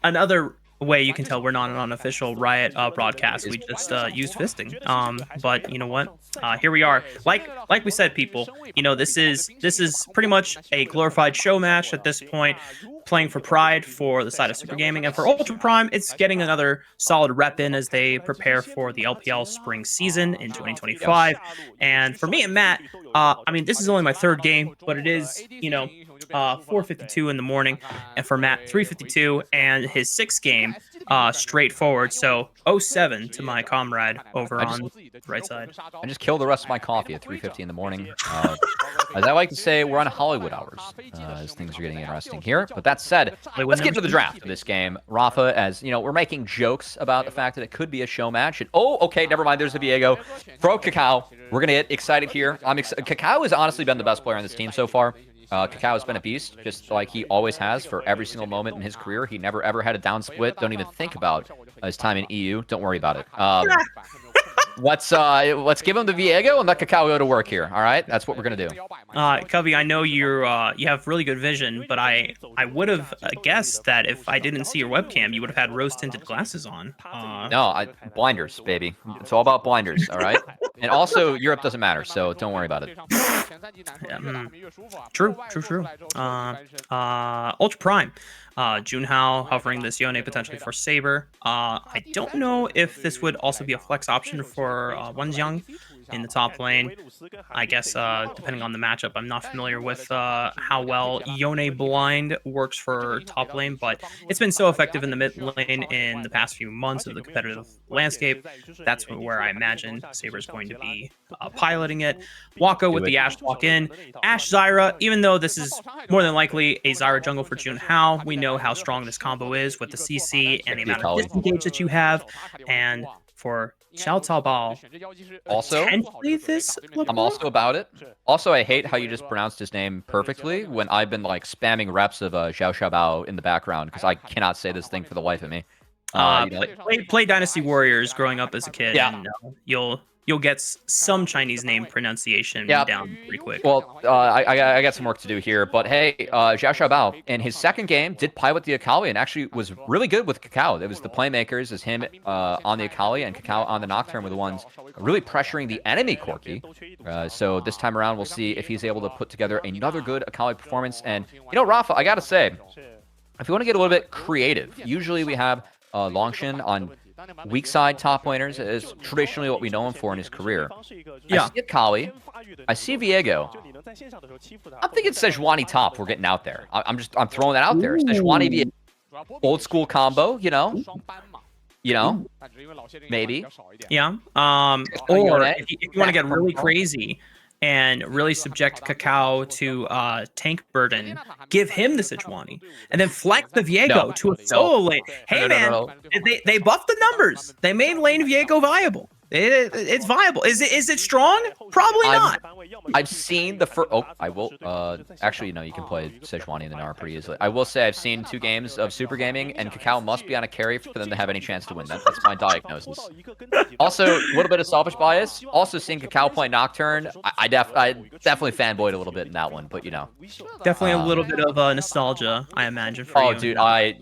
another way you can tell we're not an unofficial Riot broadcast. We just used fisting. But you know what? Here we are. Like we said, people. You know, this is pretty much a glorified show match at this point, playing for Pride for the side of Super Gaming, and for Ultra Prime, it's getting another solid rep in as they prepare for the LPL spring season in 2025. And for me and Matt, I mean, this is only my third game, but it is, 4:52 in the morning, and for Matt, 3:52, and his sixth game, straightforward. So 0-7 to my comrade over on the right side. I just killed the rest of my coffee at 3:50 in the morning. As I like to say, we're on Hollywood hours as things are getting interesting here. But that said, let's get into the draft of this game. Raafaa, as you know, we're making jokes about the fact that it could be a show match. And, oh, okay, never mind. There's a Viego. Throw Kakao. We're going to get excited here. Kakao has honestly been the best player on this team so far. Kakao has been a beast, just like he always has for every single moment in his career. He never, ever had a down split. Don't even think about his time in EU. Don't worry about it. Let's give him the Viego and let Kakao go to work here. All right, that's what we're gonna do. Cubby, I know you have really good vision, but I would have guessed that if I didn't see your webcam, you would have had rose tinted glasses on. No, blinders, baby. It's all about blinders. All right, and also Europe doesn't matter, so don't worry about it. Yeah, True. Ultra Prime. Junhao hovering this Yone potentially for Saber. I don't know if this would also be a flex option for Wenjiang in the top lane. I guess depending on the matchup, I'm not familiar with how well Yone blind works for top lane, but it's been so effective in the mid lane in the past few months of the competitive landscape. That's where I imagine Saber's going to be piloting it. Wako with the Ashe walk in. Ashe Zyra, even though this is more than likely a Zyra jungle for Junhao, we know how strong this combo is with the CC and the amount of disengage that you have. And for xiaocaobao, also, I'm also about it. Also, I hate how you just pronounced his name perfectly when I've been like spamming reps of xiaocaobao in the background because I cannot say this thing for the life of me. Play Dynasty Warriors growing up as a kid, yeah. And you'll get some Chinese name pronunciation down pretty quick. Well, I got some work to do here, but hey, xiaocaobao in his second game did pilot the Akali and actually was really good with Kakao. It was the playmakers as him on the Akali and Kakao on the Nocturne were the ones really pressuring the enemy Corki. So this time around, we'll see if he's able to put together another good Akali performance. And, you know, Raafaa, I got to say, if you want to get a little bit creative, usually we have Langx on weak side top laners is traditionally what we know him for in his career. Yeah. I see Akali. I see Viego. I'm thinking Sejuani top. We're getting out there. I'm throwing that out there. Sejuani Viego, old school combo. You know, maybe. Yeah. Or if you want to get really crazy and really subject Kakao to tank burden, give him the Sejuani, and then flex the Viego to a solo lane. Hey, man, they buffed the numbers. They made lane Viego viable. It's viable. Is it strong? Probably not. I've seen the first. Oh, I will. Actually, no, you can play Sejuani in the Nara pretty easily. I will say I've seen 2 games of Super Gaming, and Kakao must be on a carry for them to have any chance to win. That's my diagnosis. Also, a little bit of selfish bias. Also, seeing Kakao play Nocturne, I definitely fanboyed a little bit in that one, but you know. Definitely a little bit of nostalgia, I imagine. For you. Dude, I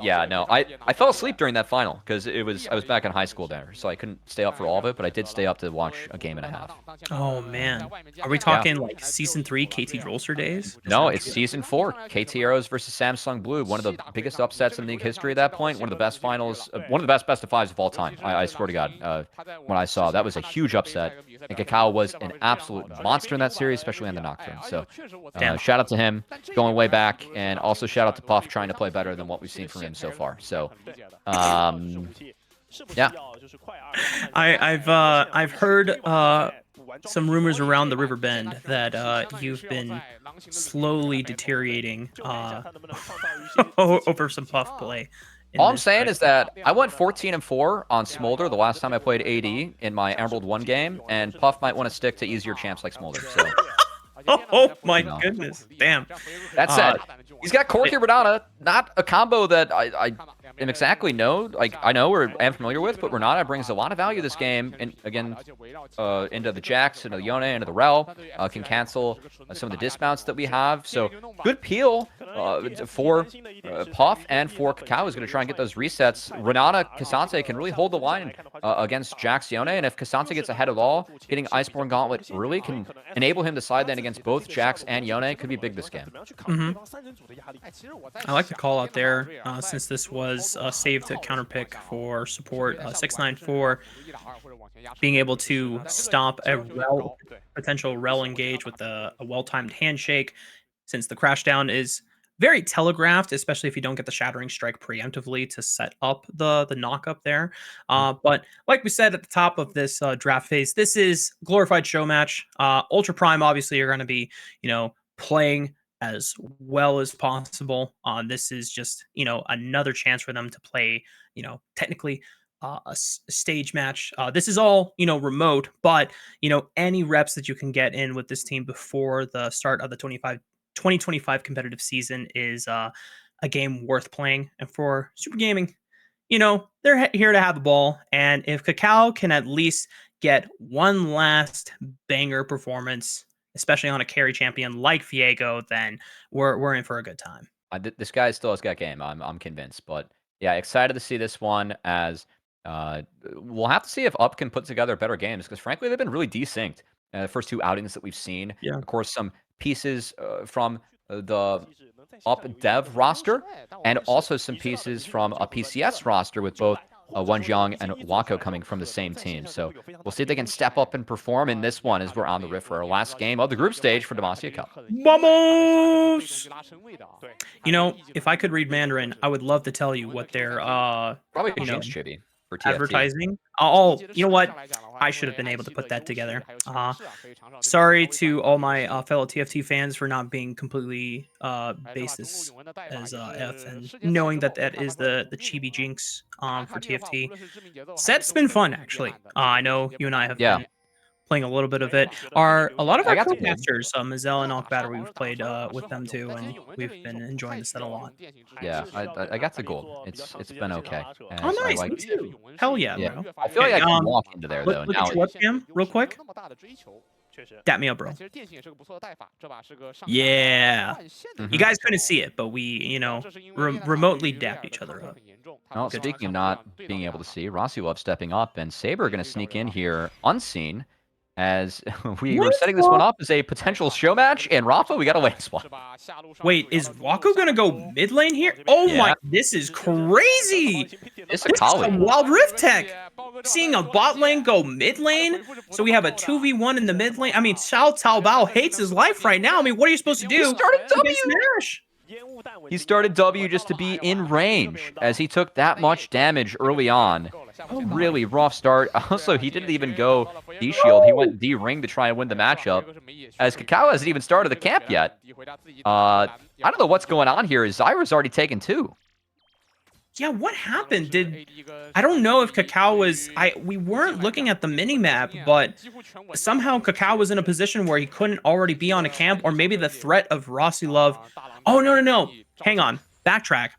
fell asleep during that final because I was back in high school there, so I couldn't stay up for all of it, but I did stay up to watch a game and a half. Oh man, are we talking like season 3 KT Drolser days? No, it's season 4. KT Arrows versus Samsung Blue, one of the biggest upsets in league history at that point. One of the best finals, one of the best of 5s of all time. I swear to God, when I saw that was a huge upset, and Kakao was an absolute monster in that series, especially on the Nocturne. So shout out to him, going way back, and also shout out to Puff trying to play better than what we've seen from him so far. So. Yeah, I've heard some rumors around the River Bend that you've been slowly deteriorating over some Puff play. All I'm saying is that I went 14-4 on Smolder the last time I played AD in my Emerald 1 game, and Puff might want to stick to easier champs like Smolder. So. Oh my goodness! Damn. That said, he's got Corki Radana. not a combo that I am exactly I know or am familiar with, but Renata brings a lot of value this game. And again, into the Jax, into the Yone, into the Rel, can cancel some of the dismounts that we have. So good peel for Puff and for Kakao is going to try and get those resets. Renata Kasante can really hold the line against Jax Yone, and if Kasante gets ahead of all, getting Iceborne Gauntlet early can enable him to side lane against both Jax and Yone. Could be big this game. I like the call out there since this was saved to counterpick for support 694. Being able to stop a potential rel engage with a well-timed handshake, since the crash down is very telegraphed, especially if you don't get the shattering strike preemptively to set up the knock up there. But like we said at the top of this draft phase, this is glorified show match. Ultra Prime, obviously, you're going to be, playing as well as possible. This is just, another chance for them to play, technically a stage match. This is all, remote, but, any reps that you can get in with this team before the start of the 2025 competitive season is a game worth playing. And for Super Gaming, they're here to have the ball. And if Kakao can at least get one last banger performance, especially on a carry champion like Viego, then we're in for a good time. This guy still has got game. I'm convinced. But yeah, excited to see this one as we'll have to see if Up can put together better games because frankly they've been really desynced. The first two outings that we've seen. Yeah. Of course, some pieces from the Up dev roster and also some pieces from a PCS roster with both Wonjiang and Wako coming from the same team. So we'll see if they can step up and perform in this one as we're on the riff for our last game of the group stage for Demacia Cup. Vamos! If I could read Mandarin, I would love to tell you what they're probably Jinx Chibi for TFT. Advertising. Oh, you know what? I should have been able to put that together. Sorry to all my fellow TFT fans for not being completely based as F and knowing that is the Chibi Jinx for TFT. Set's been fun, actually. I know you and I have been playing a little bit of it. A lot of our co-casters, Mazel and Alkbatter, we've played with them too, and we've been enjoying the set a lot. Yeah, I got the gold. It's been okay. Oh, nice. Me too. Hell yeah, bro. I feel like I can walk into there, though. Look at your webcam real quick. Dap me up, bro. Yeah. You guys couldn't see it, but we, remotely dapped each other up. Well, speaking of not being able to see, RosieLove stepping up, and Saber going to sneak in here unseen. As we were setting this one up as a potential show match, and Raafaa, we got a lane swap. Wait, is Wako gonna go mid lane here? Oh my, this is crazy! It's a college. Wild Rift tech! Seeing a bot lane go mid lane, so we have a 2v1 in the mid lane. I mean, xiaocaobao hates his life right now. I mean, what are you supposed to do? He started W! Smash! He started W just to be in range, as he took that much damage early on. Really rough start. Also, he didn't even go D-Shield. He went D-Ring to try and win the matchup, as Kakao hasn't even started the camp yet. I don't know what's going on here. Zyra's already taken 2. Yeah, what happened? I don't know if Kakao was... We weren't looking at the mini-map, but somehow Kakao was in a position where he couldn't already be on a camp, or maybe the threat of RosieLove... Oh, no. Hang on. Backtrack.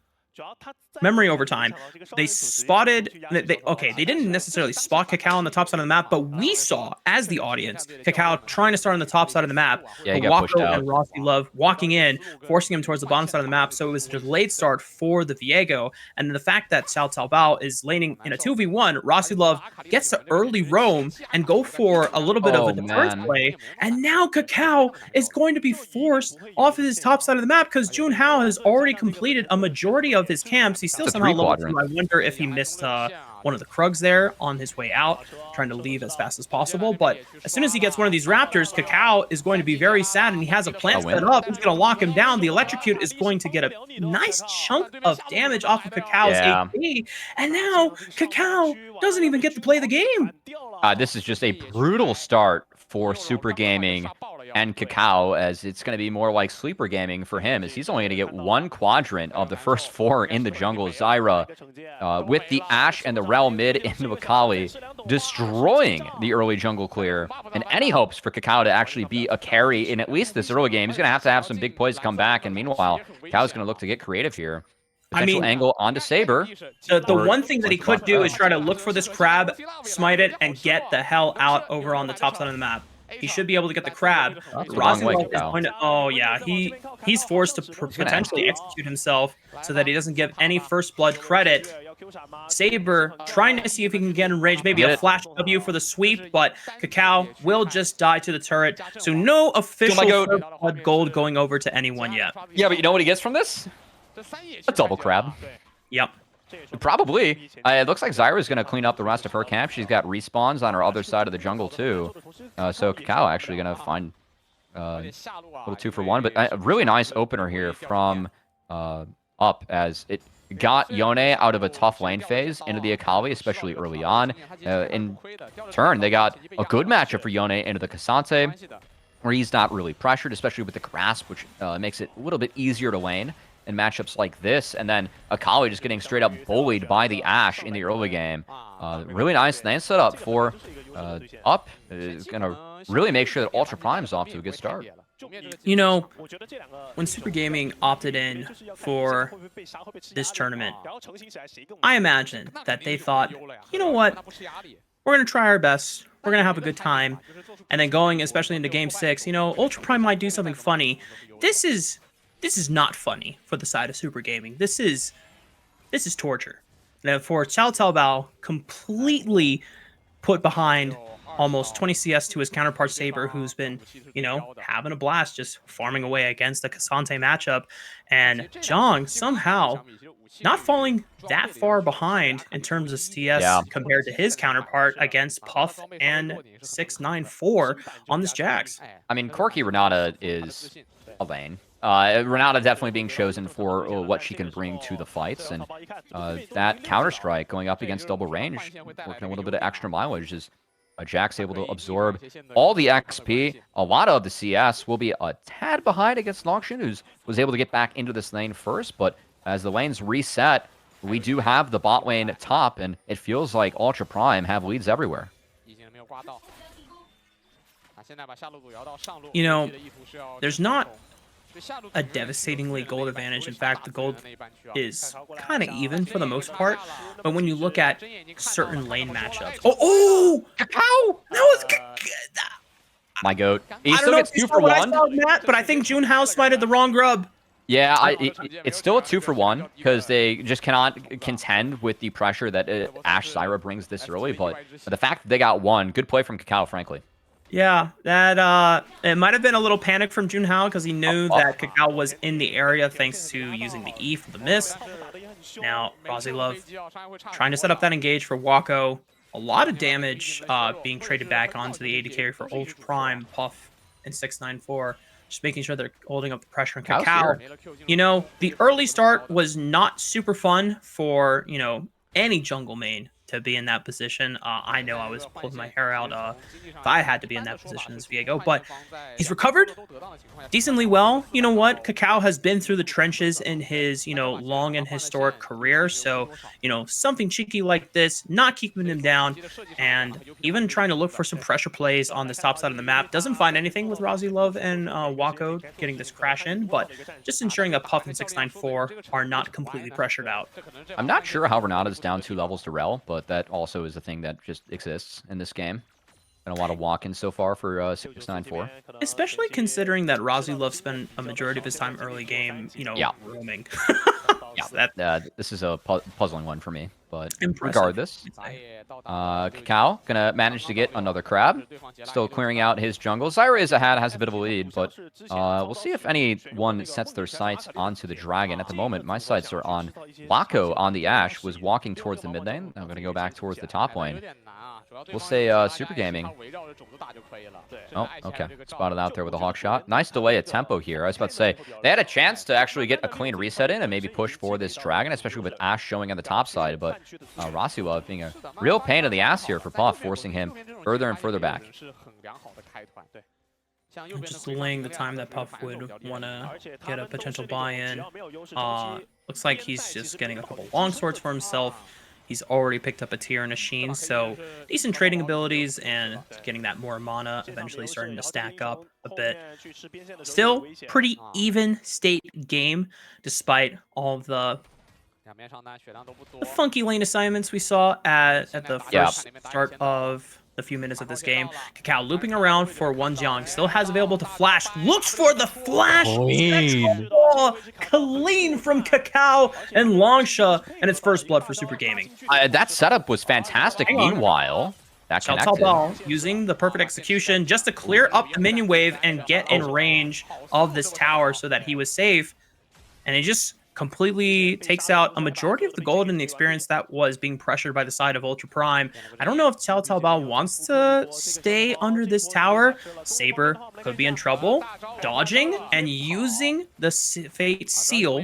Memory overtime. They spotted... they didn't necessarily spot Kakao on the top side of the map, but we saw, as the audience, Kakao trying to start on the top side of the map. Yeah, he got pushed out. And RosieLove walking in, forcing him towards the bottom side of the map, so it was a delayed start for the Viego. And then the fact that xiaocaobao is laning in a 2v1, RosieLove gets to early roam and go for a little bit of a defense play. And now Kakao is going to be forced off of his top side of the map because Junhao has already completed a majority of his camps. He's still somehow level 2. I wonder if he missed one of the Krugs there on his way out, trying to leave as fast as possible. But as soon as he gets one of these Raptors, Kakao is going to be very sad, and he has a plan set up. He's going to lock him down. The Electrocute is going to get a nice chunk of damage off of Kakao's AP. And now Kakao doesn't even get to play the game. This is just a brutal start for Super Gaming. and Kakao, as it's going to be more like sleeper gaming for him, as he's only going to get one quadrant of the first 4 in the jungle. Zyra, with the Ashe and the Rel mid into Akali, destroying the early jungle clear. And any hopes for Kakao to actually be a carry in at least this early game, he's going to have some big plays come back. And meanwhile, Kakao's going to look to get creative here. Potential angle onto Saber. The one thing that he could do is try to look for this crab, smite it, and get the hell out over on the top side of the map. He should be able to get the crab. RosieLove is going to, oh yeah, he's forced to potentially execute himself so that he doesn't give any first blood credit. Saber trying to see if he can get in range, maybe a flash W for the sweep, but Kakao will just die to the turret. So no official first blood gold going over to anyone yet. Yeah, but you know what he gets from this? A double crab. Yep. Probably. It looks like Zyra's going to clean up the rest of her camp. She's got respawns on her other side of the jungle, too. So Kakao actually going to find a little 2-for-1. But a really nice opener here from Up, as it got Yone out of a tough lane phase into the Akali, especially early on. In turn, they got a good matchup for Yone into the Cassante, where he's not really pressured, especially with the grasp, which makes it a little bit easier to lane in matchups like this. And then Akali just getting straight up bullied by the Ashe in the early game. Really nice lane setup for Up. Is going to really make sure that Ultra Prime's off to a good start. You know, when Super Gaming opted in for this tournament, I imagine that they thought, you know what, we're going to try our best. We're going to have a good time. And then going, especially into Game 6, you know, Ultra Prime might do something funny. This is not funny for the side of Super Gaming. This is torture. Now, for xiaocaobao, completely put behind almost 20 CS to his counterpart Saber, who's been, you know, having a blast just farming away against the Cassante matchup. And Zhang somehow not falling that far behind in terms of CS compared to his counterpart against Puff and 694 on this Jax. I mean, Corki Renata is a lane. Renata definitely being chosen for what she can bring to the fights, and that counter-strike going up against double range, working a little bit of extra mileage, is Jax able to absorb all the XP. A lot of the CS will be a tad behind against Langx, who was able to get back into this lane first, but as the lanes reset, we do have the bot lane top, and it feels like Ultra Prime have leads everywhere. You know, there's not a devastatingly gold advantage. In fact, the gold is kind of even for the most part. But when you look at certain lane matchups, Kakao! That was my goat. He still gets 2-for-1. But I think Junhao smited the wrong grub. Yeah, it's still a 2-for-1 because they just cannot contend with the pressure that Ashe Zyra brings this early. But the fact that they got one, good play from Kakao, frankly. Yeah, that it might have been a little panic from Junhao because he knew that Kakao was in the area thanks to using the E for the miss. Now, RosieLove trying to set up that engage for Wako. A lot of damage being traded back onto the AD carry for Ultra Prime, Puff, and 694. Just making sure they're holding up the pressure on Kakao. You know, the early start was not super fun for, you know, any jungle main to be in that position. I know I was pulling my hair out if I had to be in that position as Viego, but he's recovered decently well. You know what? Kakao has been through the trenches in his, you know, long and historic career. So, you know, something cheeky like this, not keeping him down, and even trying to look for some pressure plays on the top side of the map. Doesn't find anything with RosieLove and Wako getting this crash in, but just ensuring that Puff and 694 are not completely pressured out. I'm not sure how Renata's down 2 levels to Rel, but that also is a thing that just exists in this game. And a lot of walk-ins so far for 694. Especially considering that RosieLove spent a majority of his time early game, you know, roaming. This is a puzzling one for me, but regardless, Kakao gonna manage to get another crab, still clearing out his jungle. Zyra is ahead, has a bit of a lead, but we'll see if anyone sets their sights onto the dragon. At the moment, my sights are on Wako on the Ashe, was walking towards the mid lane. I'm gonna go back towards the top lane. We'll say Super Gaming. Oh, okay. Spotted out there with a hawk shot. Nice delay of tempo here. I was about to say, they had a chance to actually get a clean reset in and maybe push for this dragon, especially with Ashe showing on the top side. But RosieLove being a real pain in the ass here for Puff, forcing him further and further back. Just delaying the time that Puff would want to get a potential buy-in. Looks like he's just getting a couple long swords for himself. He's already picked up a tier and a sheen, so decent trading abilities and getting that more mana, eventually starting to stack up a bit. Still, pretty even state game, despite all of the funky lane assignments we saw at the first start of the few minutes of this game. Kakao looping around for Wonjiang, still has available to flash, looks for the flash, Clean. Clean from Kakao and Langx, and it's first blood for Super Gaming. That setup was fantastic. Meanwhile, that connected. xiaocaobao using the perfect execution just to clear up the minion wave and get in range of this tower so that he was safe, and it just completely takes out a majority of the gold and the experience that was being pressured by the side of Ultra Prime. I don't know if xiaocaobao wants to stay under this tower. Saber could be in trouble, dodging and using the Fate Seal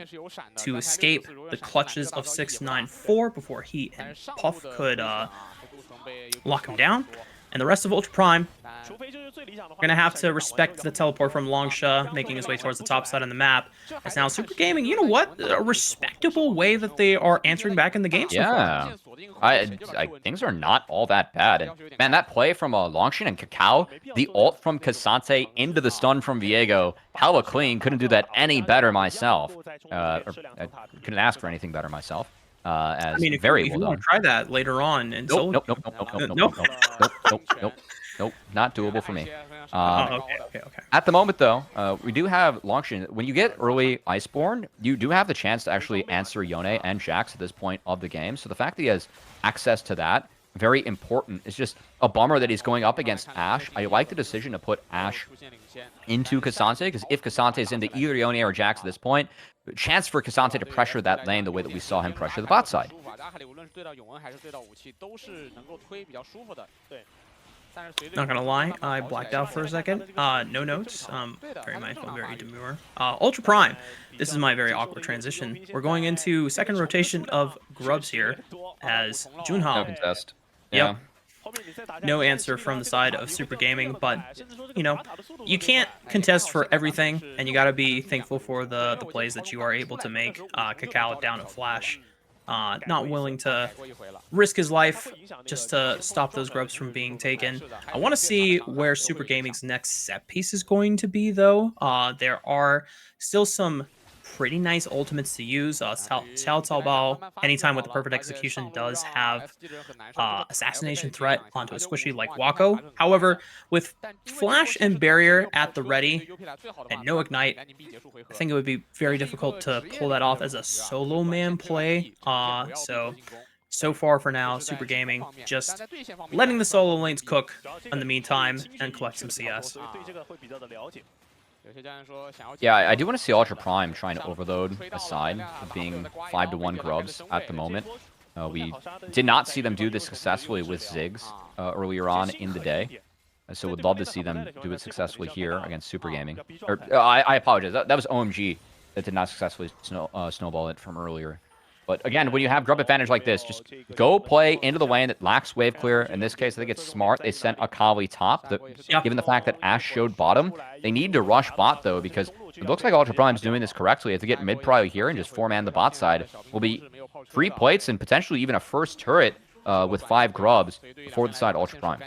to escape the clutches of 694 before he and Puff could lock him down. And the rest of Ultra Prime are going to have to respect the teleport from Langx, making his way towards the top side of the map. As now Super Gaming, you know what? A respectable way that they are answering back in the game so far. Things are not all that bad. And, man, that play from Langx and Kakao, the ult from K'Sante into the stun from Viego, hella clean. Couldn't do that any better myself. I couldn't ask for anything better myself. I mean, if you want to try that later on, and nope, not doable for me. Okay. At the moment, though, we do have Langx. When you get early Iceborne, you do have the chance to actually answer Yone and Jax at this point of the game. So the fact that he has access to that, very important. It's just a bummer that he's going up against Ashe. I like the decision to put Ashe into K'Sante, because if K'Sante is into either Yone or Jax at this point, chance for K'Sante to pressure that lane the way that we saw him pressure the bot side. Not gonna lie, I blacked out for a second. No notes. Very mindful, very demure. Ultra Prime. This is my very awkward transition. We're going into second rotation of Grubs here as Junhao. No contest. Yep. No answer from the side of Super Gaming, but, you know, you can't contest for everything, and you gotta be thankful for the plays that you are able to make. Kakao down a flash. Not willing to risk his life just to stop those grubs from being taken. I want to see where Super Gaming's next set piece is going to be, though. There are still some pretty nice ultimates to use. xiaocaobao, anytime with the perfect execution, does have assassination threat onto a squishy like Wako. However, with flash and barrier at the ready and no ignite, I think it would be very difficult to pull that off as a solo man play. So far for now, Super Gaming just letting the solo lanes cook in the meantime and collect some CS. Yeah, I do want to see Ultra Prime trying to overload aside of being 5-1 grubs at the moment. We did not see them do this successfully with Ziggs earlier on in the day. So would love to see them do it successfully here against Super Gaming. I apologize. That was OMG that did not successfully snowball it from earlier. But again, when you have grub advantage like this, just go play into the lane that lacks wave clear. In this case, I think it's smart. They sent a Cubby top. Given the fact that Ashe showed bottom, they need to rush bot, though, because it looks like Ultra Prime's doing this correctly. If they get mid-prio here and just 4-man the bot side, will be free plates and potentially even a first turret with 5 grubs before the side Ultra Prime.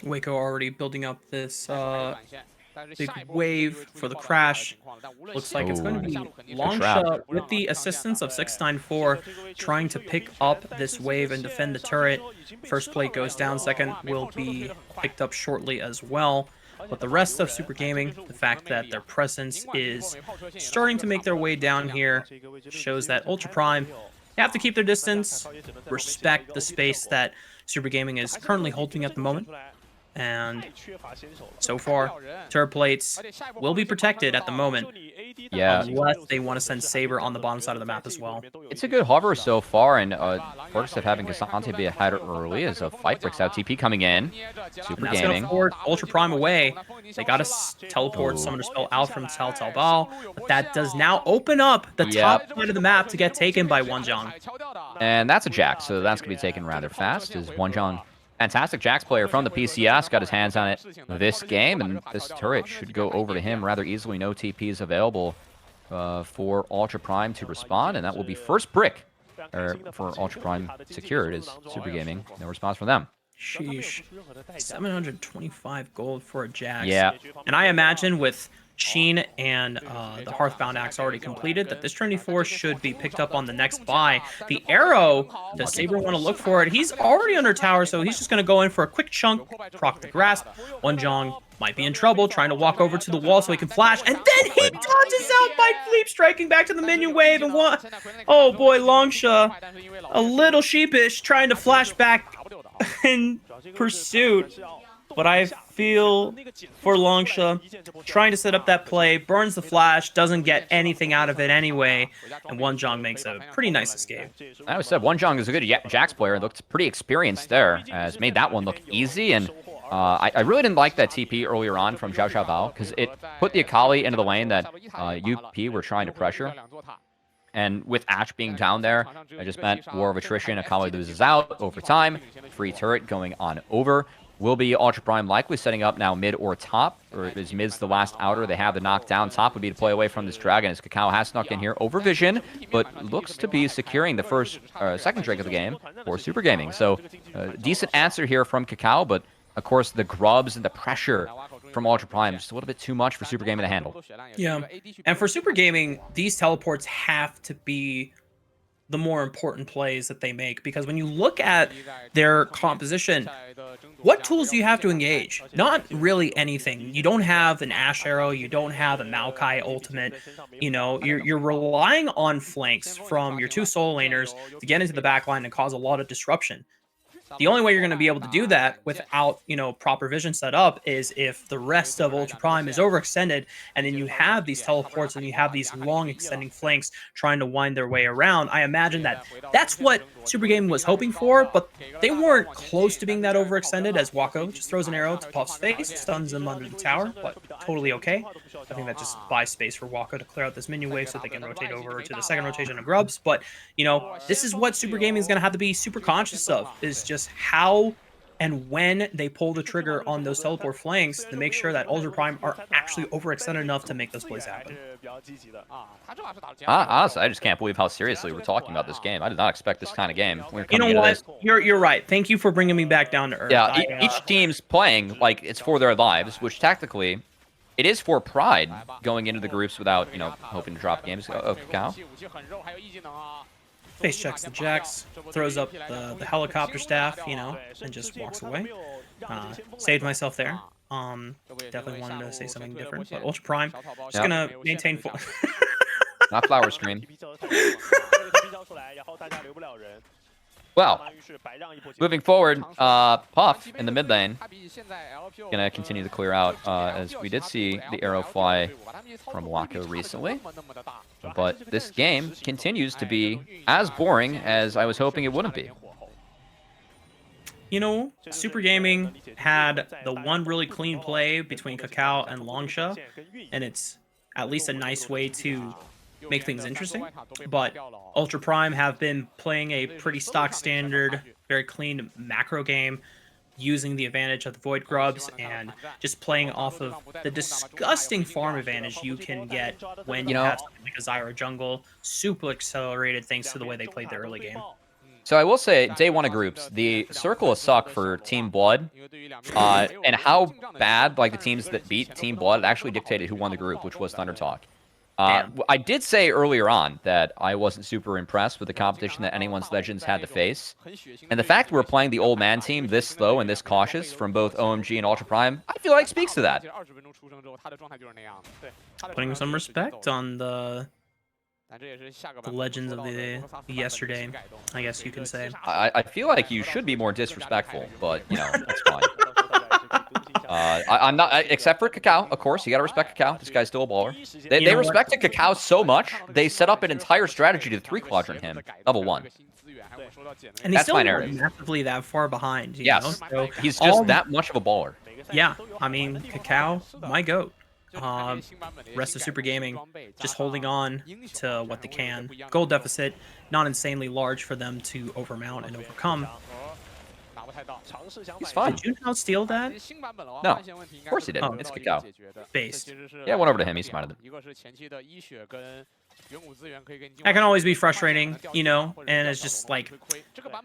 Wako already building up this big wave for the crash. Looks like it's going to be Langx with the assistance of 694 trying to pick up this wave and defend the turret. First plate goes down, second will be picked up shortly as well. But the rest of Super Gaming, the fact that their presence is starting to make their way down here, shows that Ultra Prime have to keep their distance, respect the space that Super Gaming is currently holding at the moment. And so far, turret plates will be protected at the moment. Yeah. Unless they want to send Saber on the bottom side of the map as well. It's a good hover so far, and perks of having K'Sante be ahead early as a fight breaks out. TP coming in. Super Gaming. That's going to force Ultra Prime away. They got to teleport Summoner Spell out from xiaocaobao, but that does now open up the top side of the map to get taken by Wonjiang. And that's a Jack, so that's going to be taken rather fast, as Wonjiang Fantastic Jax player from the PCS got his hands on it this game, and this turret should go over to him rather easily. No TPs available for Ultra Prime to respond, and that will be first brick for Ultra Prime secured as Super Gaming. No response from them. Sheesh. 725 gold for a Jax. Yeah. And I imagine with Sheen and the Hearthbound Axe already completed, that this Trinity Force should be picked up on the next buy. The arrow, does Saber want to look for it? He's already under tower, so he's just going to go in for a quick chunk, proc the grasp. Wonjong might be in trouble, trying to walk over to the wall so he can flash, and then he dodges out by Fleep, striking back to the minion wave, and what? Oh boy, Langx, a little sheepish, trying to flash back in pursuit. But I feel for Langx, trying to set up that play, burns the flash, doesn't get anything out of it anyway, and Wonjong makes a pretty nice escape. I always said Wonjong is a good Jax player and looked pretty experienced there, has made that one look easy, and I really didn't like that TP earlier on from xiaocaobao, because it put the Akali into the lane that UP were trying to pressure. And with Ash being down there, I just meant war of attrition. Akali loses out over time. Free turret going on over. Will be Ultra Prime likely setting up now mid or top, or is mid's the last outer? They have the knockdown. Top would be to play away from this dragon as Kakao has snuck in here over vision, but looks to be securing the second drink of the game for Super Gaming. So decent answer here from Kakao, but of course the grubs and the pressure from Ultra Prime just a little bit too much for Super Gaming to handle. Yeah, and for Super Gaming, these teleports have to be the more important plays that they make, because when you look at their composition, what tools do you have to engage? Not really anything. You don't have an Ash Arrow, you don't have a Maokai ultimate, you know, you're relying on flanks from your two solo laners to get into the backline and cause a lot of disruption. The only way you're going to be able to do that without, you know, proper vision set up is if the rest of Ultra Prime is overextended, and then you have these teleports and you have these long extending flanks trying to wind their way around. I imagine that's what Super Gaming was hoping for, but they weren't close to being that overextended, as Wako just throws an arrow to Puff's face, stuns him under the tower, but totally okay. I think that just buys space for Wako to clear out this minion wave so they can rotate over to the second rotation of grubs. But, you know, this is what Super Gaming is going to have to be super conscious of, is just how and when they pull the trigger on those teleport flanks to make sure that Ultra Prime are actually overextended enough to make those plays happen. Honestly, I just can't believe how seriously we're talking about this game. I did not expect this kind of game. You know what? You're right. Thank you for bringing me back down to earth. Yeah, each team's playing like it's for their lives, which tactically it is for pride going into the groups without, you know, hoping to drop games. Oh, Kakao. Face checks the Jax, throws up the helicopter staff, you know, and just walks away. Saved myself there. Definitely wanted to say something different, but Ultra Prime just gonna maintain full. Not flower screen. Well, moving forward, Puff in the mid lane gonna continue to clear out, as we did see the arrow fly from Wako recently. But this game continues to be as boring as I was hoping it wouldn't be. You know, Super Gaming had the one really clean play between Kakao and Langx, and it's at least a nice way to make things interesting. But Ultra Prime have been playing a pretty stock standard, very clean macro game, using the advantage of the Void Grubs and just playing off of the disgusting farm advantage you can get when you have something like a Zyra jungle, super accelerated thanks to the way they played the early game. So I will say, day one of groups, the circle of suck for Team Blood, and how bad like the teams that beat Team Blood actually dictated who won the group, which was Thunder Talk. I did say earlier on that I wasn't super impressed with the competition that anyone's Legends had to face. And the fact we're playing the old man team this slow and this cautious from both OMG and Ultra Prime, I feel like speaks to that. Putting some respect on the legends of the yesterday, I guess you can say. I feel like you should be more disrespectful, but, you know, that's fine. I'm not, except for Kakao, of course. You gotta respect Kakao. This guy's still a baller. They respected Kakao so much, they set up an entire strategy to 3-quadrant him, level 1. And he's still massively that far behind. You know? So he's just that much of a baller. Yeah, I mean, Kakao, my goat. Rest of Super Gaming just holding on to what they can. Gold deficit, not insanely large for them to overmount and overcome. He's fine. Did Junhao steal that? No, of course he did. Oh, It's Kakao. based. Yeah, went over to him. He smited him. That can always be frustrating, you know, and it's just like,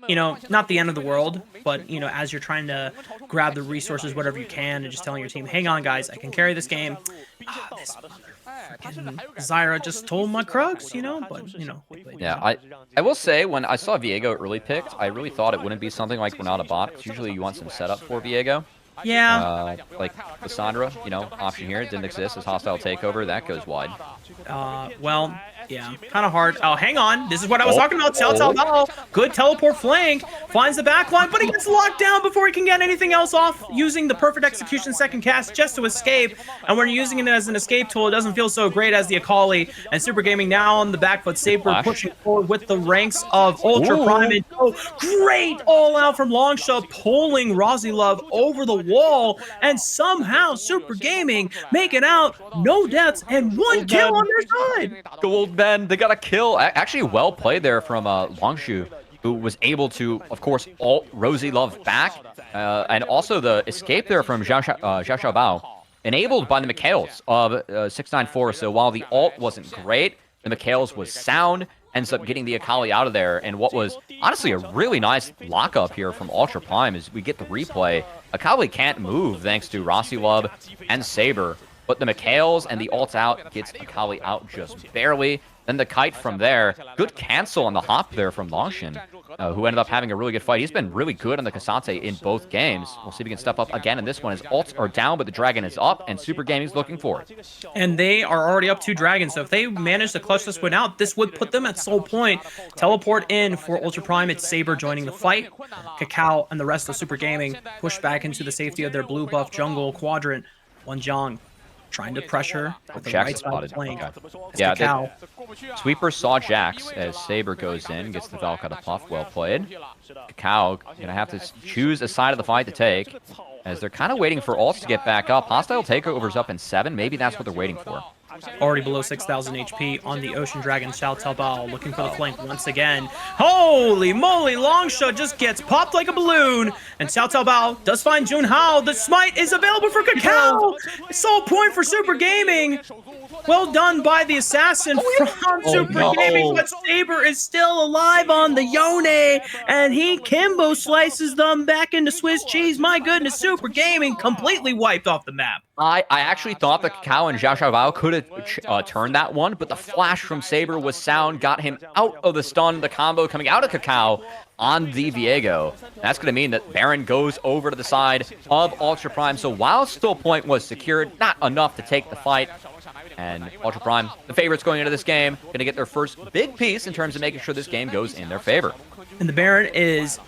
you know, not the end of the world, but, you know, as you're trying to grab the resources, whatever you can, and just telling your team, hang on, guys, I can carry this game. This motherfucking Zyra just stole my Krugs, you know, but, you know. Yeah, I will say, when I saw Viego early picked, I really thought it wouldn't be something like Renata bot, because usually you want some setup for Viego. Yeah. Like Cassandra, you know, option here didn't exist as hostile takeover. That goes wide. Well, yeah, kind of hard. Oh, hang on. This is what I was talking about. xiaocaobao, good teleport flank, finds the backline, but he gets locked down before he can get anything else off, using the perfect execution second cast just to escape. And when you're using it as an escape tool, it doesn't feel so great as the Akali. And Super Gaming now on the back foot. Saber pushing forward with the ranks of Ultra Prime. And great all out from Langx, pulling RosieLove over the wall. And somehow Super Gaming make it out, no deaths, and one kill on their side. Gold Ben, they got a kill. Actually, well played there from Langx, who was able to, of course, ult RosieLove back. And also the escape there from xiaocaobao, enabled by the Mikhails of 694. So while the ult wasn't great, the Mikhails was sound, ends up getting the Akali out of there. And what was honestly a really nice lockup here from Ultra Prime is we get the replay. Akali can't move thanks to RosieLove and Saber, but the Mikhails and the ult out gets Akali out just barely. Then the kite from there. Good cancel on the hop there from Langx, who ended up having a really good fight. He's been really good on the Kasate in both games. We'll see if he can step up again in this one. His ults are down, but the dragon is up, and Super Gaming's looking for it. And they are already up 2 dragons, so if they manage to clutch this one out, this would put them at sole point. Teleport in for Ultra Prime. It's Saber joining the fight. Kakao and the rest of Super Gaming push back into the safety of their blue buff jungle quadrant. Wanjiang trying to pressure with the right side flank. Yeah, Sweeper saw Jax as Saber goes in, gets the Valkyrie puff. Well played. Kakao gonna have to choose a side of the fight to take, as they're kind of waiting for ults to get back up. Hostile takeover's up in 7. Maybe that's what they're waiting for. Already below 6,000 HP on the Ocean Dragon. xiaocaobao looking for the flank once again. Holy moly, Langx just gets popped like a balloon. And xiaocaobao does find Junhao. The smite is available for Kakao. Sole point for Super Gaming. Well done by the assassin from Super Gaming, but Saber is still alive on the Yone, and he Kimbo slices them back into Swiss cheese. My goodness, Super Gaming completely wiped off the map. I actually thought that Kakao and xiaocaobao could have turned that one, but the flash from Saber was sound, got him out of the stun. The combo coming out of Kakao on the Viego. That's going to mean that Baron goes over to the side of Ultra Prime. So while still point was secured, not enough to take the fight. And Ultra Prime, the favorites going into this game, going to get their first big piece in terms of making sure this game goes in their favor. And the Baron is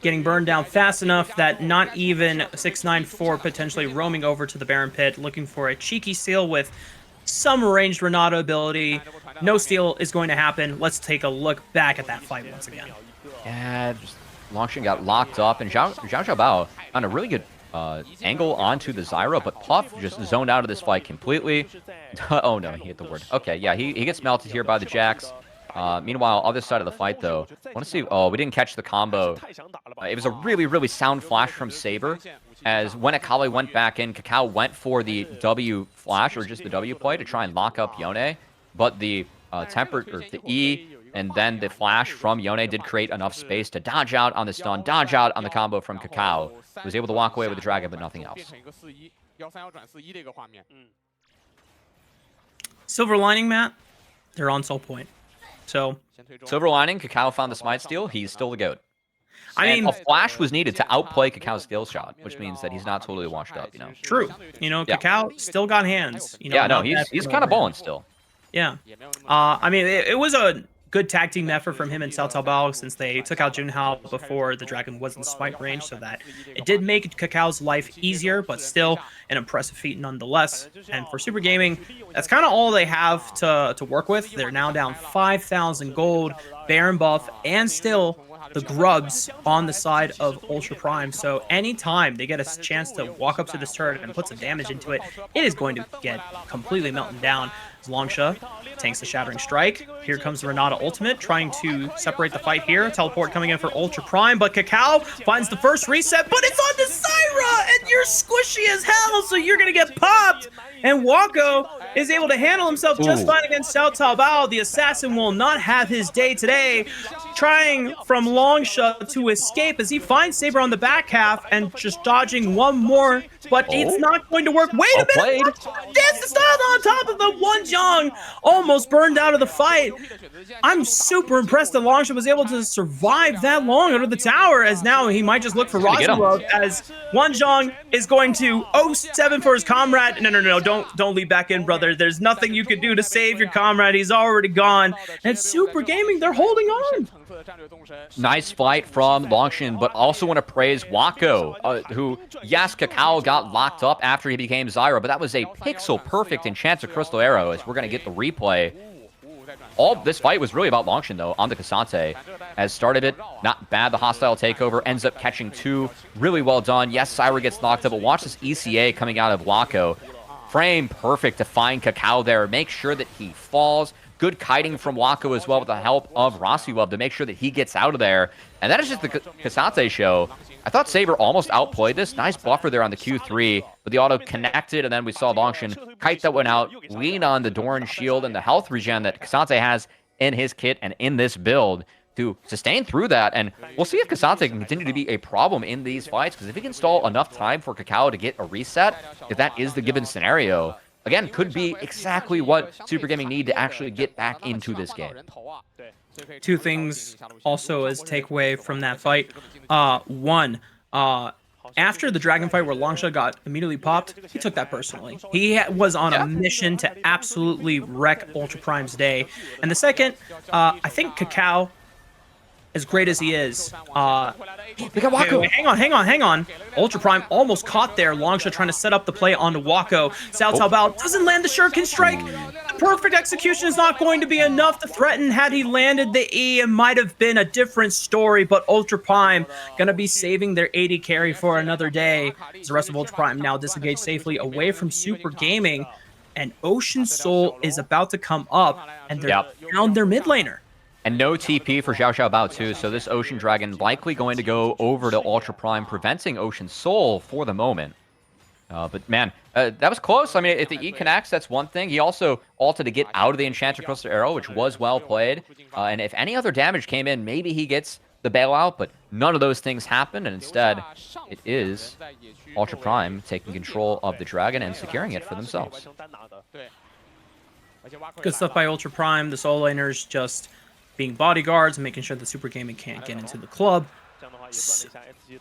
getting burned down fast enough that not even 694 potentially roaming over to the Baron pit, looking for a cheeky steal with some ranged Renata ability. No steal is going to happen. Let's take a look back at that fight once again. Yeah, just Langx got locked up, and xiaocaobao on a really good angle onto the Zyra, but Puff just zoned out of this fight completely. Oh no, he hit the word. Okay, yeah, he gets melted here by the Jax. Meanwhile, other side of the fight, though, I want to see... Oh, we didn't catch the combo. It was a really, really sound flash from Saber, as when Akali went back in, Kakao went for the W flash, or just the W play, to try and lock up Yone, but the the E and then the flash from Yone did create enough space to dodge out on the stun, dodge out on the combo from Kakao. Was able to walk away with the dragon, but nothing else. Silver lining, Matt, they're on sole point. So silver lining, Kakao found the smite steal. He's still the GOAT. I mean, a flash was needed to outplay Kakao's skill shot, which means that he's not totally washed up, you know. True. You know, Kakao still got hands. You know, yeah, no, he's kind of balling still. Yeah. I mean, it was a good tag team effort from him and xiaocaobao, since they took out Junhao before the dragon was in smite range, so that it did make Kakao's life easier, but still an impressive feat nonetheless. And for Super Gaming, that's kind of all they have to work with. They're now down 5,000 gold. Baron buff, and still the grubs on the side of Ultra Prime. So anytime they get a chance to walk up to this turret and put some damage into it, it is going to get completely melted down. As Langx tanks the Shattering Strike. Here comes the Renata ultimate, trying to separate the fight here. Teleport coming in for Ultra Prime, but Kakao finds the first reset, but it's on the Syra, and you're squishy as hell, so you're going to get popped. And Wako is able to handle himself just fine against xiaocaobao. The assassin will not have his day today. Trying from Langx to escape as he finds Saber on the back half and just dodging one more, but it's not going to work. Wait a minute! That's the style on top of the Wonjong, almost burned out of the fight. I'm super impressed that Langx was able to survive that long under the tower, as now he might just look for RosieLove, as Wonjong is going to 0-7 for his comrade. No, don't leave back in, brother. There's nothing you can do to save your comrade. He's already gone. And Super Gaming, they're holding on. Nice fight from Langx, but also want to praise Wako, who, yes, Kakao got locked up after he became Zyra, but that was a pixel-perfect Enchanted Crystal Arrow, as we're going to get the replay. All this fight was really about Langx, though, on the K'Sante. As started it, not bad. The hostile takeover ends up catching 2. Really well done. Yes, Zyra gets knocked up, but watch this ECA coming out of Wako. Frame perfect to find Kakao there. Make sure that he falls. Good kiting from Wako as well with the help of RosieLove to make sure that he gets out of there. And that is just the K'Sante show. I thought Saber almost outplayed this. Nice buffer there on the Q3, but the auto connected, and then we saw Langx kite that went out, lean on the Doran shield and the health regen that K'Sante has in his kit and in this build to sustain through that. And we'll see if K'Sante can continue to be a problem in these fights, because if he can stall enough time for Kakao to get a reset, if that is the given scenario, again, could be exactly what Super Gaming need to actually get back into this game. Two things also as takeaway from that fight. One, after the dragon fight where Langx got immediately popped, he took that personally. He was on a mission to absolutely wreck Ultra Prime's day. And the second, I think Kakao, as great as he is, wait, hang on. Ultra Prime almost caught there. Langx trying to set up the play onto Wako. xiaocaobao doesn't land the Shuriken Strike. The perfect execution is not going to be enough to threaten. Had he landed the E, it might have been a different story, but Ultra Prime gonna be saving their 80 carry for another day. As the rest of Ultra Prime now disengaged safely away from Super Gaming, and Ocean Soul is about to come up, and they're down their mid laner. And no TP for xiaocaobao too, so this Ocean Dragon likely going to go over to Ultra Prime, preventing Ocean Soul for the moment. But man, that was close. I mean, if the E connects, that's one thing. He also ulted to get out of the Enchanted Crystal Arrow, which was well played. And if any other damage came in, maybe he gets the bailout, but none of those things happened, and instead, it is Ultra Prime taking control of the Dragon and securing it for themselves. Good stuff by Ultra Prime. The solo laners just being bodyguards and making sure that Super Gaming can't get into the club.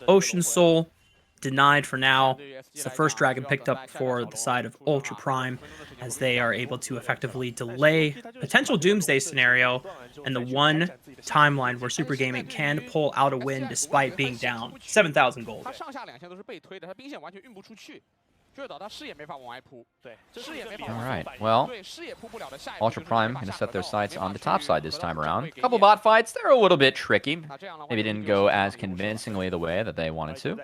Ocean Soul denied for now. It's the first dragon picked up for the side of Ultra Prime, as they are able to effectively delay potential doomsday scenario and the one timeline where Super Gaming can pull out a win despite being down 7,000 gold. Alright, well, Ultra Prime going to set their sights on the top side this time around. A couple bot fights, they're a little bit tricky. Maybe didn't go as convincingly the way that they wanted to.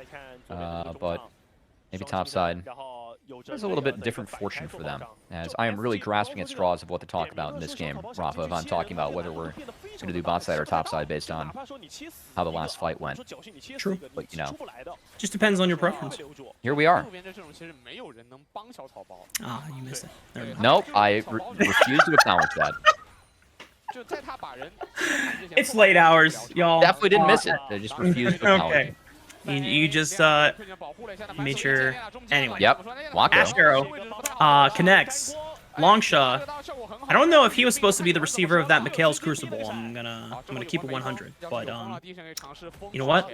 But maybe top side, there's a little bit different fortune for them, as I am really grasping at straws of what to talk about in this game, Raafaa, if I'm talking about whether we're going to do bot side or top side based on how the last fight went. True. But, you know. Just depends on your preference. Here we are. Ah, you missed it. Nope, I refuse to acknowledge that. It's late hours, y'all. Definitely didn't miss it. I just refused to acknowledge it. You just made sure. Anyway. Yep. Wako. Ash Arrow connects. Langx. I don't know if he was supposed to be the receiver of that Mikhail's Crucible. I'm gonna keep it 100. But you know what?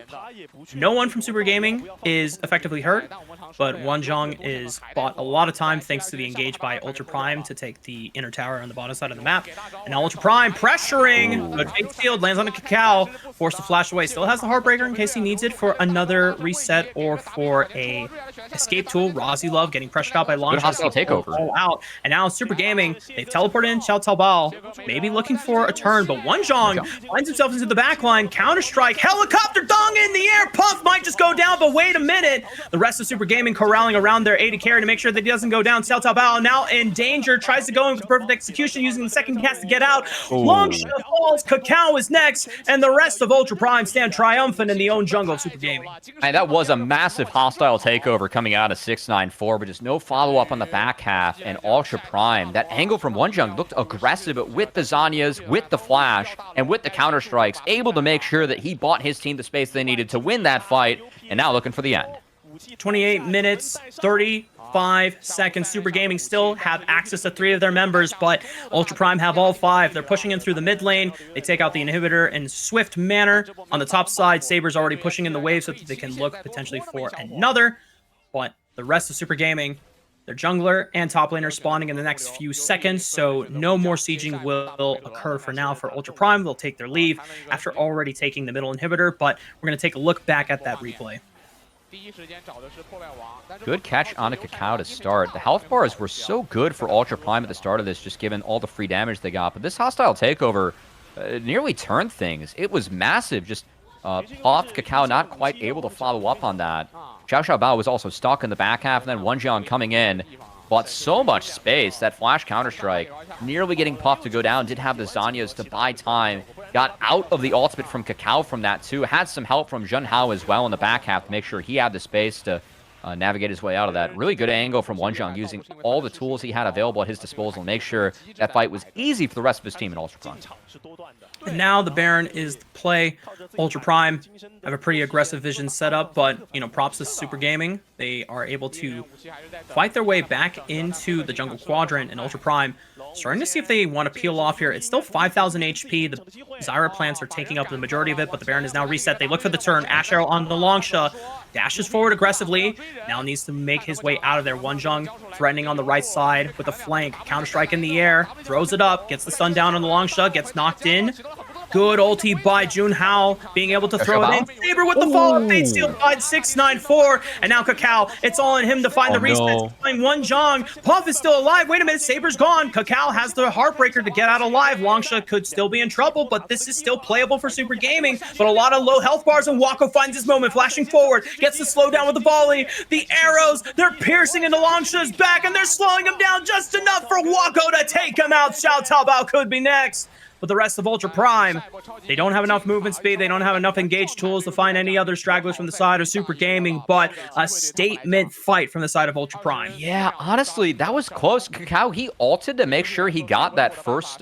No one from Super Gaming is effectively hurt, but Wonjong is bought a lot of time thanks to the engage by Ultra Prime to take the inner tower on the bottom side of the map. And now Ultra Prime pressuring, but Fate Field lands on a Kakao, forced to flash away. Still has the Heartbreaker in case he needs it for another reset or for a escape tool. RosieLove getting pressured out by Langx. Good hostile takeover. All out, and now Super Gaming, they've teleported in xiaocaobao, maybe looking for a turn, but Wonjong finds himself into the back line. Counter-strike, helicopter dong in the air. Puff might just go down, but wait a minute. The rest of Super Gaming corralling around their AD carry to make sure that he doesn't go down. xiaocaobao now in danger, tries to go in with the perfect execution using the second cast to get out. Langx falls, Kakao is next, and the rest of Ultra Prime stand triumphant in the own jungle of Super Gaming. And that was a massive hostile takeover coming out of 694, but just no follow-up on the back half, and Ultra Prime, that angle from Wonjong looked aggressive with the Zanyas, with the flash, and with the counter-strikes, able to make sure that he bought his team the space they needed to win that fight, and now looking for the end. 28 minutes, 35 seconds. Super Gaming still have access to 3 of their members, but Ultra Prime have all 5. They're pushing in through the mid lane. They take out the inhibitor in swift manner. On the top side, Saber's already pushing in the wave so that they can look potentially for another. But the rest of Super Gaming, their jungler and top laner spawning in the next few seconds, so no more sieging will occur for now for Ultra Prime. They'll take their leave after already taking the middle inhibitor, but we're going to take a look back at that replay. Good catch on a Kakao to start. The health bars were so good for Ultra Prime at the start of this, just given all the free damage they got. But this hostile takeover nearly turned things. It was massive. Just Puff, Kakao not quite able to follow up on that. xiaocaobao was also stuck in the back half, and then Wonjong coming in. Bought so much space. That flash counter-strike nearly getting Puff to go down. Did have the Zanyas to buy time. Got out of the ultimate from Kakao from that too. Had some help from Junhao as well in the back half to make sure he had the space to navigate his way out of that. Really good angle from Wonjong, using all the tools he had available at his disposal to make sure that fight was easy for the rest of his team in Ultra Prime. And now the Baron is the play. Ultra Prime have a pretty aggressive vision setup, but, you know, props to Super Gaming. They are able to fight their way back into the jungle quadrant, and Ultra Prime starting to see if they want to peel off here. It's still 5,000 HP. The Zyra plants are taking up the majority of it, but the Baron is now reset. They look for the turn. Ash Arrow on the Longsha. Dashes forward aggressively. Now needs to make his way out of there. Wonjong threatening on the right side with a flank. Counter-strike in the air. Throws it up. Gets the stun down on the Longsha. Gets knocked in. Good ulti by Junhao, being able to throw it in. Saber with the follow-up fade steal by 694. And now Kakao, it's all on him to find the reset. Find Wonjong. Puff is still alive. Wait a minute, Saber's gone. Kakao has the Heartbreaker to get out alive. Longsha could still be in trouble, but this is still playable for Super Gaming. But a lot of low health bars, and Wako finds his moment, flashing forward. Gets the slowdown with the volley. The arrows, they're piercing into Longsha's back, and they're slowing him down just enough for Wako to take him out. xiaocaobao could be next. But the rest of Ultra Prime, they don't have enough movement speed. They don't have enough engaged tools to find any other stragglers from the side of Super Gaming, but a statement fight from the side of Ultra Prime. Yeah, honestly, that was close. Kakao, he ulted to make sure he got that first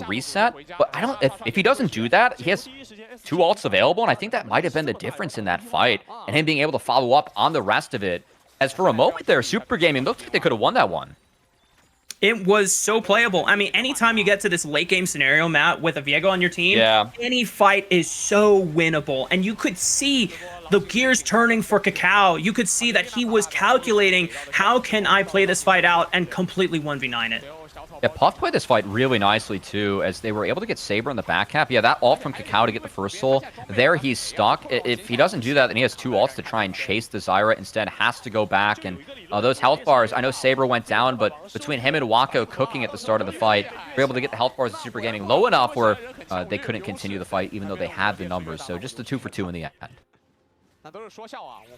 reset, but I don't. If he doesn't do that, he has 2 ults available, and I think that might have been the difference in that fight, and him being able to follow up on the rest of it. As for a moment there, Super Gaming looked like they could have won that one. It was so playable. I mean, anytime you get to this late game scenario, Matt, with a Viego on your team, any fight is so winnable. And you could see the gears turning for Kakao. You could see that he was calculating, how can I play this fight out, and completely 1v9 it. Yeah, Puff played this fight really nicely, too, as they were able to get Saber in the back half. Yeah, that ult from Kakao to get the first soul. There, he's stuck. If he doesn't do that, then he has 2 ults to try and chase the Zyra. Instead, has to go back. And those health bars, I know Saber went down, but between him and Wako cooking at the start of the fight, we're able to get the health bars of Super Gaming low enough where they couldn't continue the fight, even though they had the numbers. So just the 2 for 2 in the end.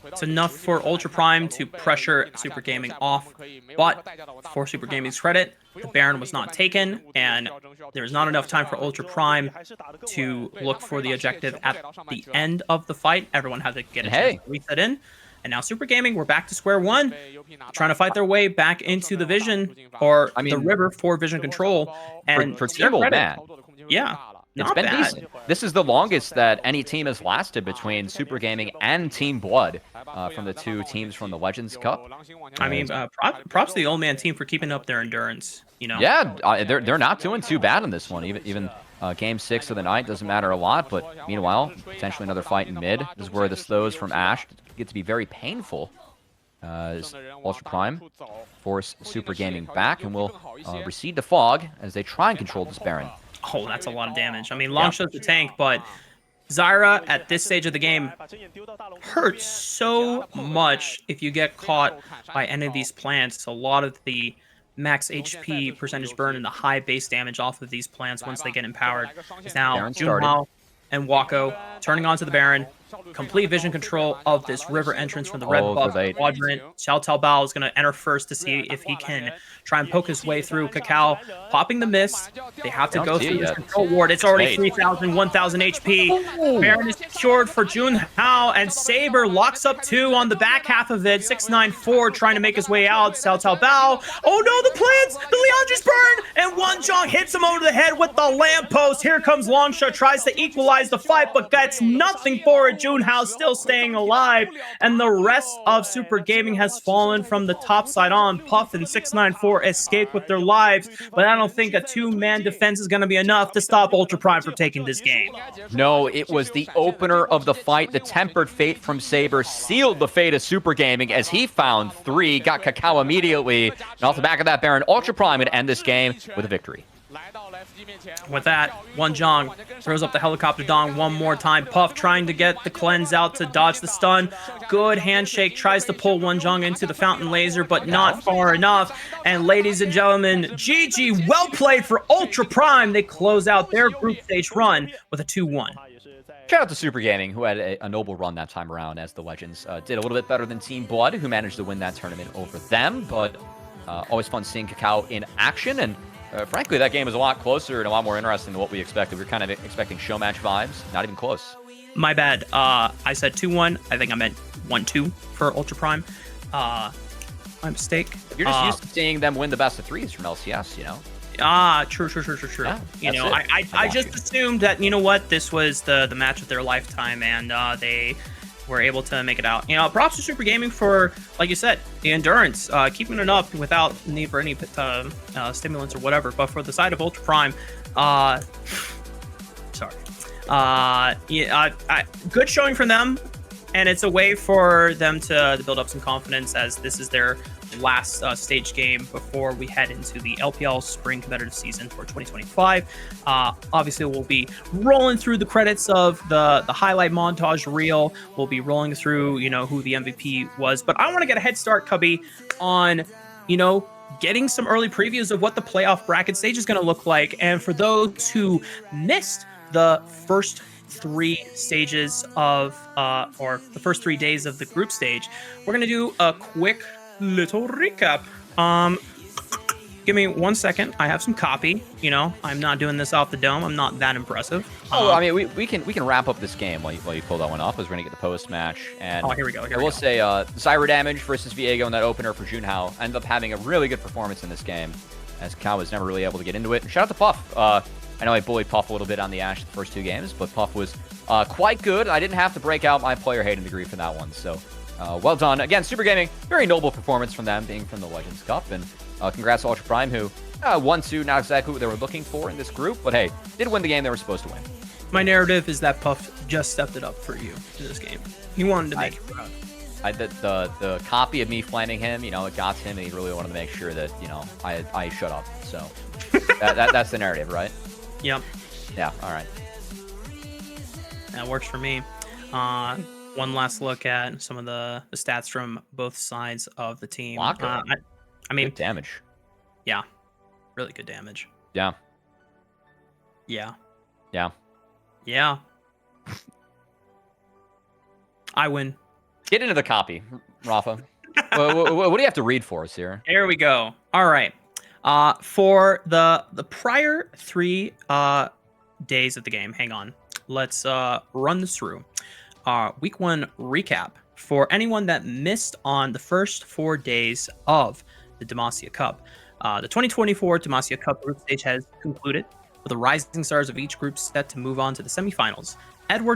It's enough for Ultra Prime to pressure Super Gaming off, but for Super Gaming's credit, the Baron was not taken, and there's not enough time for Ultra Prime to look for the objective at the end of the fight. Everyone had to get a chance to reset in, and now Super Gaming, we're back to square one, trying to fight their way back into the vision, or the river for vision control. And for Team Old Man, yeah. It's been decent. This is the longest that any team has lasted between Super Gaming and Team Blood from the 2 teams from the Legends Cup. I mean, props to the Old Man team for keeping up their endurance. You know. Yeah, they're not doing too bad in this one. Even Game 6 of the night doesn't matter a lot. But meanwhile, potentially another fight in mid. This is where the slows from Ashe get to be very painful. As Ultra Prime force Super Gaming back, and will recede to Fog as they try and control this Baron. Oh, that's a lot of damage. I mean, Longsha's the tank, but Zyra at this stage of the game hurts so much if you get caught by any of these plants. A lot of the max HP percentage burn and the high base damage off of these plants once they get empowered. Is now Baron started. Junhao and Wako turning onto the Baron. Complete vision control of this river entrance from the red buff quadrant. Xiaocaobao is going to enter first to see if he can try and poke his way through. Kakao popping the mist. They have to go through this control ward. It's already 3,000, 1,000 HP. Baron is secured for Junhao, and Saber locks up 2 on the back half of it. 694 trying to make his way out. Xiaocaobao. Oh no, the plants! The Leandre's burn! And Wanjong hits him over the head with the lamppost. Here comes Longshot, tries to equalize the fight, but gets nothing for it. Junhao still staying alive, and the rest of Super Gaming has fallen from the top side on. Puff and 694 escaped with their lives, but I don't think a 2-man defense is going to be enough to stop Ultra Prime from taking this game. No, it was the opener of the fight. The Tempered Fate from Saber sealed the fate of Super Gaming as he found 3, got Kakao immediately, and off the back of that, Baron, Ultra Prime would end this game with a victory. With that, Wanjong throws up the helicopter dong one more time. Puff trying to get the cleanse out to dodge the stun. Good handshake, tries to pull Wanjong into the fountain laser, but not far enough. And ladies and gentlemen, GG, well played for Ultra Prime. They close out their group stage run with a 2-1. Shout out to Super Gaming, who had a noble run that time around, as the Legends did a little bit better than Team Blood, who managed to win that tournament over them. But always fun seeing Kakao in action, and frankly, that game is a lot closer and a lot more interesting than what we expected. We were kind of expecting show match vibes. Not even close. My bad. I said 2-1. I think I meant 1-2 for Ultra Prime. My mistake. You're just used to seeing them win the best of 3s from LCS, you know? True. Yeah, you know, I just assumed that, you know what, this was the match of their lifetime, and they were able to make it out. You know, props to Super Gaming for, like you said, the endurance, keeping it up without need for any stimulants or whatever. But for the side of Ultra Prime, good showing from them, and it's a way for them to build up some confidence, as this is their last stage game before we head into the LPL spring competitive season for 2025. Obviously, we'll be rolling through the credits of the highlight montage reel. We'll be rolling through, you know, who the MVP was. But I want to get a head start, Cubby, on, you know, getting some early previews of what the playoff bracket stage is going to look like. And for those who missed the first 3 stages of, or the first 3 days of the group stage, we're going to do a quick little recap. Give me 1 second. I have some copy. You know, I'm not doing this off the dome. I'm not that impressive. I mean, we can wrap up this game while you pull that one up, as we're gonna get the post match. And here we go. I will say, Zyra damage versus Viego in that opener for Junhao ended up having a really good performance in this game, as Kakao was never really able to get into it. And shout out to Puff. I know I bullied Puff a little bit on the Ashe the first 2 games, but Puff was quite good. I didn't have to break out my player hating degree for that one, so well done. Again, Super Gaming, very noble performance from them, being from the Legends Cup, and congrats to Ultra Prime, who won 2, not exactly what they were looking for in this group, but hey, did win the game they were supposed to win. My narrative is that Puff just stepped it up for you in this game. He wanted to make you proud. The copy of me flaming him, you know, it got to him, and he really wanted to make sure that, you know, I shut up. So that's the narrative, right? Yep. Yeah. All right. That works for me. One last look at some of the stats from both sides of the team. Wako. I mean, good damage. Yeah. Really good damage. Yeah. Yeah. Yeah. Yeah. I win. Get into the copy, Raafaa. what do you have to read for us here? There we go. All right. For the prior 3 days of the game, hang on. Let's run this through. Week 1 recap for anyone that missed on the first 4 days of the Demacia Cup. The 2024 Demacia Cup group stage has concluded, with the rising stars of each group set to move on to the semifinals. Edward